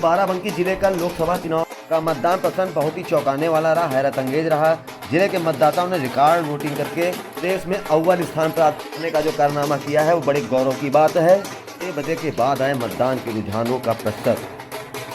बाराबंकी जिले का लोकसभा चुनाव का मतदान प्रदर्शन बहुत ही चौंकाने वाला रहा, हैरत अंगेज रहा। जिले के मतदाताओं ने रिकॉर्ड वोटिंग करके देश में अव्वल स्थान प्राप्त करने का जो कारनामा किया है वो बड़े गौरव की बात है। 6 बजे के बाद आए मतदान के रुझानों का प्रतिशत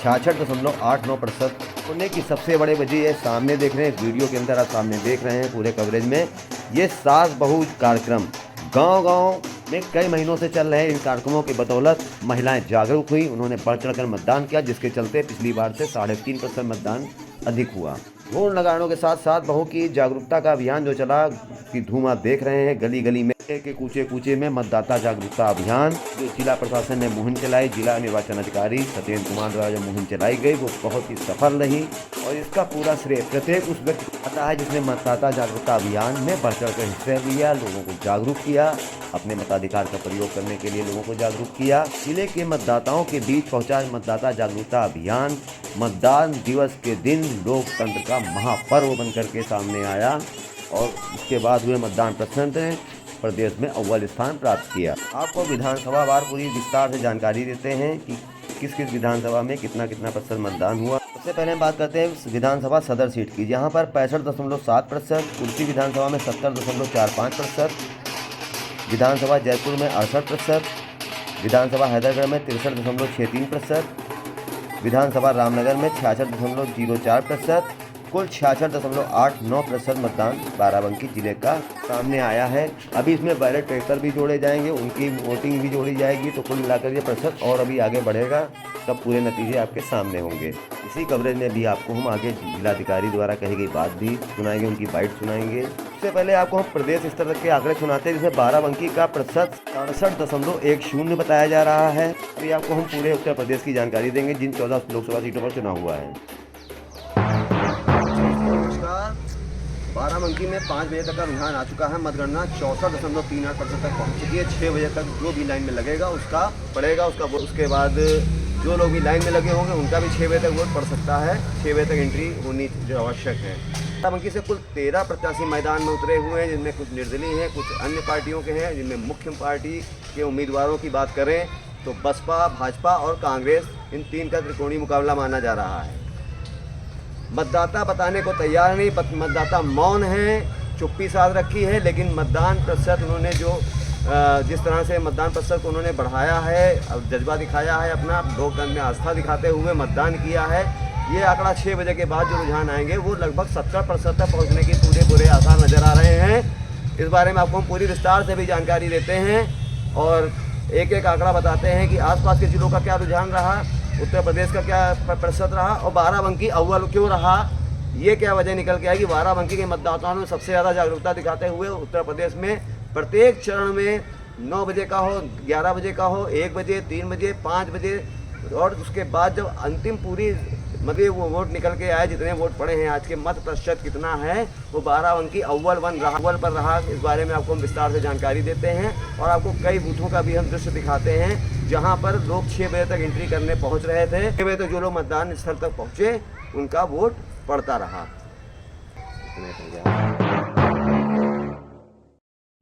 66.89% होने की सबसे बड़ी वजह है, सामने देख रहे हैं वीडियो के अंदर, आप सामने देख रहे हैं पूरे कवरेज में। ये सास बहू कार्यक्रम गांव-गांव में कई महीनों से चल रहे इन कार्यक्रमों की बदौलत महिलाएं जागरूक हुई, उन्होंने बढ़ चढ़कर मतदान किया, जिसके चलते पिछली बार से 3.5% मतदान अधिक हुआ। वोट लगानों के साथ साथ बहू की जागरूकता का अभियान जो चला कि धूम आप देख रहे हैं, गली गली में के कूचे कूचे में मतदाता जागरूकता अभियान जो जिला प्रशासन ने मुहिम चलाई, जिला निर्वाचन अधिकारी सत्येंद्र कुमार द्वारा जो मुहिम चलाई गई वो बहुत ही सफल रही और इसका पूरा श्रेय प्रत्येक उस व्यक्ति को आता है जिसने मतदाता जागरूकता अभियान में बढ़ चढ़ कर हिस्सा लिया, लोगों को जागरूक किया, अपने मताधिकार का प्रयोग करने के लिए लोगों को जागरूक किया। जिले के मतदाताओं के बीच पहुंचा मतदाता जागरूकता अभियान मतदान दिवस के दिन लोकतंत्र का महापर्व बनकर के सामने आया और उसके बाद हुए मतदान प्रदर्शन ने प्रदेश में अव्वल स्थान प्राप्त किया। आपको विधानसभा वार पूरी विस्तार से जानकारी देते हैं कि किस किस विधानसभा में कितना प्रतिशत मतदान हुआ। सबसे पहले हम बात करते हैं विधानसभा सदर सीट की, जहां पर 65.7%, कुर्सी विधानसभा में 70.45%, विधानसभा जयपुर में 68%, विधानसभा हैदरगढ़ में 63.63%, विधानसभा रामनगर में 66.04%, कुल 66.89% मतदान बाराबंकी जिले का सामने आया है। अभी इसमें बैलेट पेपर भी जोड़े जाएंगे, उनकी वोटिंग भी जोड़ी जाएगी, तो कुल मिलाकर ये प्रतिशत और अभी आगे बढ़ेगा, तब पूरे नतीजे आपके सामने होंगे। इसी कवरेज में भी आपको हम आगे जिलाधिकारी द्वारा कही गई बात भी सुनाएंगे, उनकी बाइट सुनाएंगे। सबसे पहले आपको हम प्रदेश स्तर तक के आंकड़े सुनाते हैं, जिसमें बाराबंकी का प्रतिशत 67.10 बताया जा रहा है। अभी आपको हम पूरे उत्तर प्रदेश की जानकारी देंगे जिन 14 लोकसभा सीटों पर चुनाव हुआ है। बाराबंकी में 5 बजे तक का रुझान आ चुका है। मतगणना 64.38% तक पहुंच चुकी है। 6 बजे तक जो भी लाइन में लगेगा उसका पड़ेगा, उसके बाद जो लोग भी लाइन में लगे होंगे उनका भी 6 बजे तक वोट पड़ सकता है। 6 बजे तक एंट्री होनी जो आवश्यक है। बाराबंकी से कुल 13 प्रत्याशी मैदान में उतरे हुए हैं, जिनमें कुछ निर्दलीय हैं, कुछ अन्य पार्टियों के हैं। जिनमें मुख्य पार्टी के उम्मीदवारों की बात करें तो बसपा, भाजपा और कांग्रेस, इन 3 का त्रिकोणीय मुकाबला माना जा रहा है। मतदाता बताने को तैयार नहीं, मतदाता मौन हैं, चुप्पी साध रखी है, लेकिन मतदान प्रतिशत उन्होंने जिस तरह से मतदान प्रतिशत को उन्होंने बढ़ाया है, जज्बा दिखाया है, अपना लोकतंत्र में आस्था दिखाते हुए मतदान किया है। ये आंकड़ा 6 बजे के बाद जो रुझान आएंगे वो लगभग 70% तक पहुँचने की पूरे आसार नज़र आ रहे हैं। इस बारे में आपको हम पूरी विस्तार से भी जानकारी देते हैं और एक एक आंकड़ा बताते हैं कि आसपास के जिलों का क्या रुझान रहा, उत्तर प्रदेश का क्या प्रतिशत रहा और बाराबंकी अव्वल क्यों रहा। ये क्या वजह निकल के आई कि बाराबंकी के मतदाताओं ने सबसे ज़्यादा जागरूकता दिखाते हुए उत्तर प्रदेश में प्रत्येक चरण में 9 बजे का हो, 11 बजे का हो, 1 बजे, 3 बजे, 5 बजे और उसके बाद जब अंतिम पूरी मतलब वो वोट निकल के आए, जितने वोट पड़े हैं, आज के मत प्रतिशत कितना है, वो बाराबंकी अव्वल पर रहा। इस बारे में आपको हम विस्तार से जानकारी देते हैं और आपको कई बूथों का भी हम दृश्य दिखाते हैं जहां पर लोग 6 बजे तक एंट्री करने पहुंच रहे थे। 6 बजे तक जो लोग मतदान स्थल तक पहुंचे उनका वोट पड़ता रहा।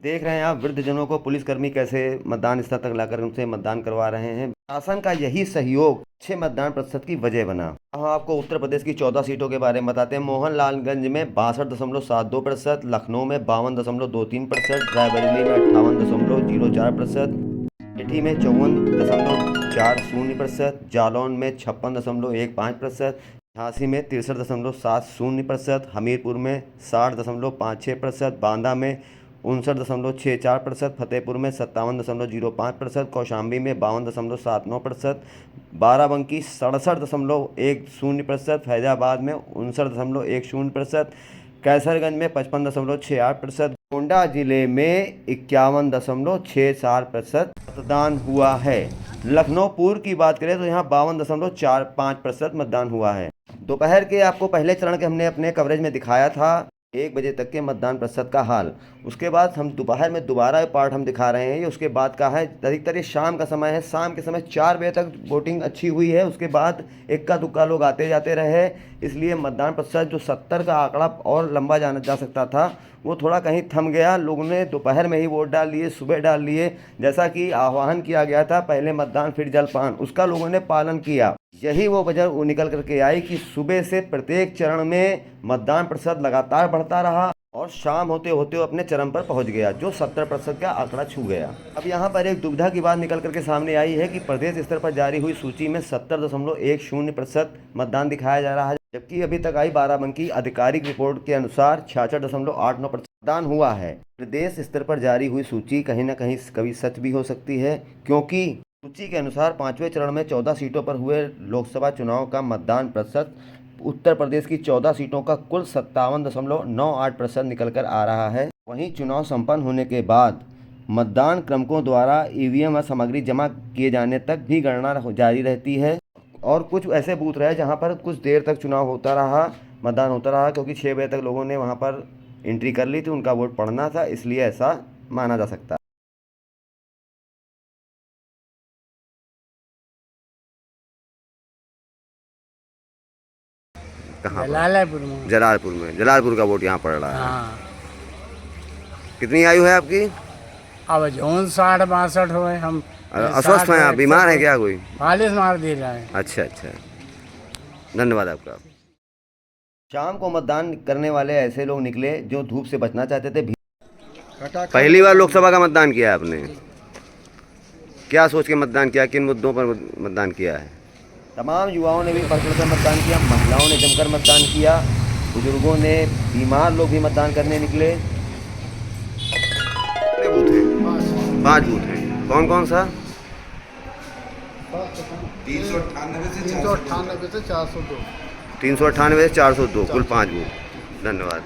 देख रहे हैं आप वृद्धजनों को पुलिसकर्मी कैसे मतदान स्थल तक लाकर उनसे मतदान करवा रहे हैं। शासन का यही सहयोग अच्छे मतदान प्रतिशत की वजह बना। हम आपको उत्तर प्रदेश की 14 सीटों के बारे में बताते हैं। मोहनलालगंज में 62.72%, लखनऊ में 52.23%, रायबरेली में 58.04%, अमेठी में 54.40%, जालौन में 56.15%, झांसी में 63.70%, हमीरपुर में 60.56%, बांदा में 59.64%, फतेहपुर में 57.05%, कौशाम्बी में 52.79%, बाराबंकी 67.10%, फैजाबाद में 59.10%, कैसरगंज में 55.68%, गोंडा जिले में 51.64% मतदान हुआ है। लखनऊ पूर्व की बात करें तो यहाँ 52.45% मतदान हुआ है। दोपहर के आपको पहले चरण के हमने अपने कवरेज में दिखाया था 1 बजे तक के मतदान प्रतिशत का हाल। उसके बाद हम दोपहर में दोबारा पार्ट हम दिखा रहे हैं, ये उसके बाद का है। अधिकतर ये शाम का समय है, शाम के समय 4 बजे तक वोटिंग अच्छी हुई है, उसके बाद इक्का दुक्का लोग आते जाते रहे, इसलिए मतदान प्रतिशत जो 70 का आंकड़ा और लंबा जा सकता था वो थोड़ा कहीं थम गया। लोगों ने दोपहर में ही वोट डाल लिए, सुबह डाल लिए, जैसा कि आह्वान किया गया था पहले मतदान फिर जलपान, उसका लोगों ने पालन किया। यही वो वजह वो निकल करके आई कि सुबह से प्रत्येक चरण में मतदान प्रतिशत लगातार बढ़ता रहा और शाम होते होते वो अपने चरम पर पहुंच गया, जो 70% का आंकड़ा छू गया। अब यहाँ पर एक दुविधा की बात निकल करके सामने आई है कि प्रदेश स्तर पर जारी हुई सूची में 70.10% मतदान दिखाया जा रहा है, जबकि अभी तक आई बाराबंकी आधिकारिक रिपोर्ट के अनुसार 66.89% मतदान हुआ है। प्रदेश स्तर पर जारी हुई सूची कहीं ना कहीं कभी सच भी हो सकती है, क्योंकि सूची के अनुसार 5वें चरण में 14 सीटों पर हुए लोकसभा चुनाव का मतदान प्रतिशत उत्तर प्रदेश की 14 सीटों का कुल 57.98% निकल कर आ रहा है। वहीं चुनाव संपन्न होने के बाद मतदान क्रमकों द्वारा ईवीएम व सामग्री जमा किए जाने तक भी गणना जारी रहती है और कुछ ऐसे बूथ रहे जहां पर कुछ देर तक चुनाव होता रहा, मतदान होता रहा, क्योंकि 6 बजे तक लोगों ने वहां पर एंट्री कर ली थी, उनका वोट पड़ना था, इसलिए ऐसा माना जा सकता है। कहाँ पर? जलालपुर में। जलालपुर का वोट यहाँ पड़ रहा है। हाँ। कितनी आयु है आपकी? अब जौन 60-62 हुए हम। अस्वस्थ हैं आप? बीमार हैं क्या कोई? फालिस मार दे रहा है। अच्छा अच्छा, धन्यवाद आपका। शाम को मतदान करने वाले ऐसे लोग निकले जो धूप से बचना चाहते थे। पहली बार लोकसभा का मतदान किया आपने? क्या सोच के मतदान किया, किन मुद्दों पर मतदान किया है? तमाम युवाओं ने भी बढ़ चढ़कर मतदान किया, महिलाओं ने जमकर मतदान किया, बुजुर्गों ने, बीमार लोग भी मतदान करने निकले। कितने बूथ हैं? 5 बूथ हैं। कौन कौन सा? 398 से 402। 398 से 402, कुल 5 बूथ। धन्यवाद।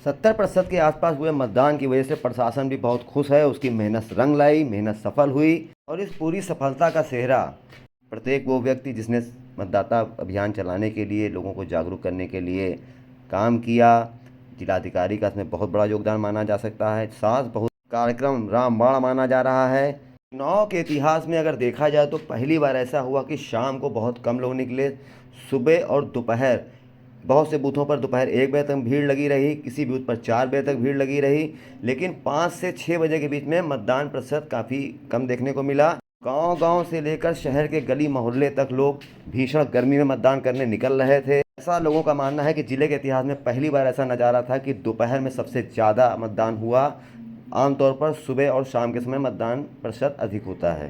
70% के आसपास हुए मतदान की वजह से प्रशासन भी बहुत खुश है। उसकी मेहनत रंग लाई, मेहनत सफल हुई और इस पूरी सफलता का सेहरा प्रत्येक वो व्यक्ति जिसने मतदाता अभियान चलाने के लिए, लोगों को जागरूक करने के लिए काम किया, जिलाधिकारी का इसमें बहुत बड़ा योगदान माना जा सकता है। सास बहुत कार्यक्रम रामबाण माना जा रहा है। चुनाव के इतिहास में अगर देखा जाए तो पहली बार ऐसा हुआ कि शाम को बहुत कम लोग निकले। सुबह और दोपहर बहुत से बूथों पर दोपहर 1 बजे तक भीड़ लगी रही, किसी बूथ पर 4 बजे तक भीड़ लगी रही, लेकिन 5 से 6 बजे के बीच में मतदान प्रतिशत काफ़ी कम देखने को मिला। गांव-गांव से लेकर शहर के गली मोहल्ले तक लोग भीषण गर्मी में मतदान करने निकल रहे थे। ऐसा लोगों का मानना है कि जिले के इतिहास में पहली बार ऐसा नज़ारा था कि दोपहर में सबसे ज़्यादा मतदान हुआ। आमतौर पर सुबह और शाम के समय मतदान प्रतिशत अधिक होता है।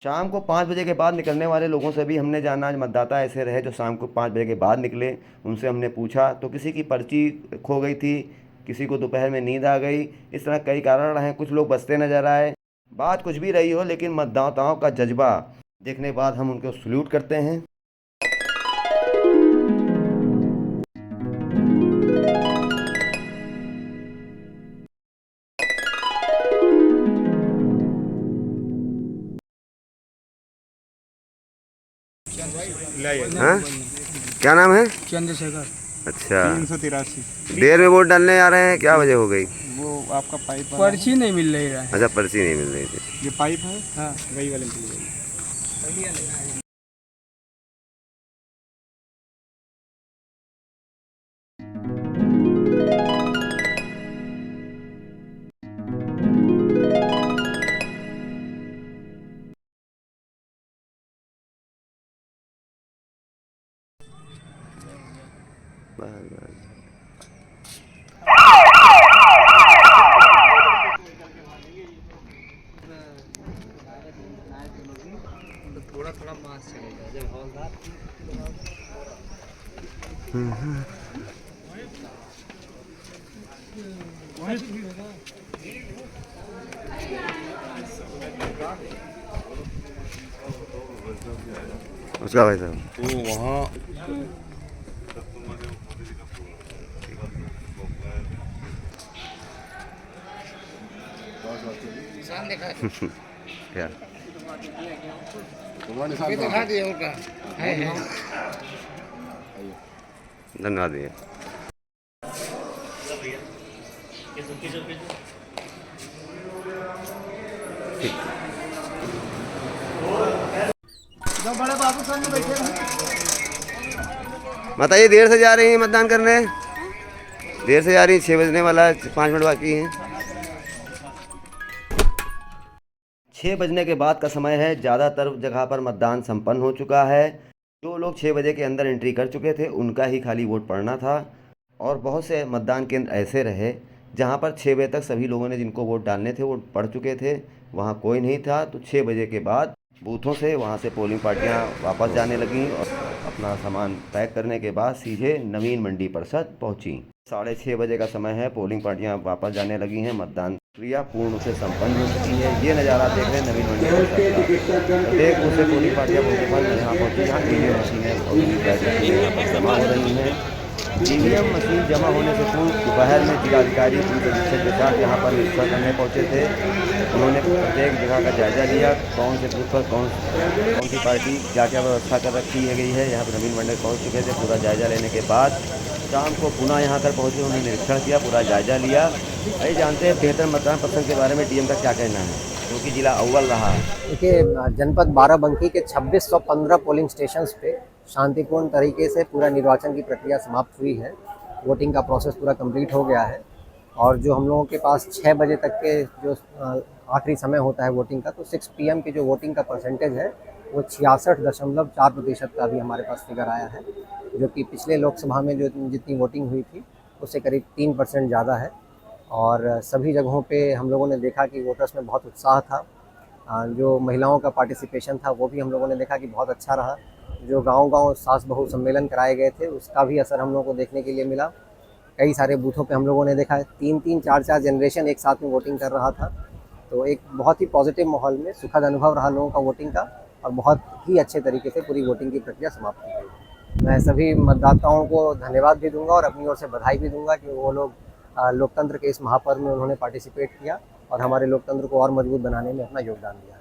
शाम को 5 बजे के बाद निकलने वाले लोगों से भी हमने जाना, आज मतदाता ऐसे रहे जो शाम को 5 बजे के बाद निकले। उनसे हमने पूछा तो किसी की पर्ची खो गई थी, किसी को दोपहर में नींद आ गई, इस तरह कई कारण रहे। कुछ लोग बचते नजर आए। बात कुछ भी रही हो, लेकिन मतदाताओं का जज्बा देखने के बाद हम उनको सल्यूट करते हैं। हाँ? क्या नाम है? चंद्रशेखर। अच्छा, 383। देर में वोट डालने आ रहे हैं, क्या वजह हो गई? वो आपका पाइप पर्ची नहीं मिल रही है। अच्छा, पर्ची नहीं मिल रही थी। ये पाइप है, हाँ। वही वाले मिल गई। थोड़ा मास चलेगा जब हवलदार। उसका भाई साहब तो वहाँ क्या दिखा दिए उनका है। धन्यवाद भैया। बड़े बाबू सामने बैठे हैं। माता ये देर से जा रही हैं मतदान करने? देर से जा रही हैं, 6 बजने वाला है, 5 मिनट बाकी हैं। 6 बजने के बाद का समय है। ज़्यादातर जगह पर मतदान संपन्न हो चुका है। जो लोग 6 बजे के अंदर एंट्री कर चुके थे उनका ही खाली वोट पड़ना था और बहुत से मतदान केंद्र ऐसे रहे जहां पर 6 बजे तक सभी लोगों ने जिनको वोट डालने थे वो पड़ चुके थे, वहां कोई नहीं था। तो 6 बजे के बाद बूथों से वहां से पोलिंग पार्टियां वापस जाने लगीं और अपना सामान पैक करने के बाद सीधे नवीन मंडी परिषद पहुंची। 6:30 बजे का समय है। पोलिंग पार्टियां वापस जाने लगी हैं। मतदान प्रक्रिया पूर्ण रूप से संपन्न हो चुकी है। ये नज़ारा देख रहे हैं नवीन मंडी परिषद का। प्रत्येक बूथ से पोलिंग पार्टियां यहाँ पहुँची। यहाँ ईवीएम मशीनें और वीवीपैट मशीनें यहाँ पर जमा हो रही हैं। ईवीएम मशीन जमा होने से पूर्व दोपहर में जिलाधिकारी पुलिस अधीक्षक के साथ यहाँ पर निरीक्षण करने पहुँचे थे। उन्होंने प्रत्येक जगह का जायजा लिया, कौन से बूथ पर कौन सी पार्टी क्या क्या व्यवस्था कर रखी गई है। यहाँ पर नवीन मंडल पहुँच चुके थे। पूरा जायजा लेने के बाद शाम को पुनः यहाँ कर पहुँचे, उन्होंने निरीक्षण किया, पूरा जायजा लिया। भाई जानते हैं बेहतर मतदान प्रतिशत के बारे में डीएम का क्या कहना है, क्योंकि जिला अव्वल रहा है। देखिए, जनपद बाराबंकी के 2615 पोलिंग स्टेशंस पे शांतिपूर्ण तरीके से पूरा निर्वाचन की प्रक्रिया समाप्त हुई है। वोटिंग का प्रोसेस पूरा कंप्लीट हो गया है और जो हम लोगों के पास 6 बजे तक के जो आखिरी समय होता है वोटिंग का, तो 6 PM की जो वोटिंग का परसेंटेज है वो 66.4% का भी हमारे पास फिगर आया है, जो कि पिछले लोकसभा में जो जितनी वोटिंग हुई थी उससे करीब 3% ज़्यादा है। और सभी जगहों पे हम लोगों ने देखा कि वोटर्स में बहुत उत्साह था। जो महिलाओं का पार्टिसिपेशन था वो भी हम लोगों ने देखा कि बहुत अच्छा रहा। जो गांव-गांव सास बहू सम्मेलन कराए गए थे उसका भी असर हम लोगों को देखने के लिए मिला। कई सारे बूथों पे हम लोगों ने देखा 3-3, 4-4 जनरेशन एक साथ में वोटिंग कर रहा था। तो एक बहुत ही पॉजिटिव माहौल में सुखद अनुभव रहा लोगों का वोटिंग का और बहुत ही अच्छे तरीके से पूरी वोटिंग की प्रक्रिया समाप्त की गई। मैं सभी मतदाताओं को धन्यवाद भी दूंगा और अपनी ओर से बधाई भी दूंगा कि वो लोग लोकतंत्र के इस महापर्व में उन्होंने पार्टिसिपेट किया और हमारे लोकतंत्र को और मजबूत बनाने में अपना योगदान दिया।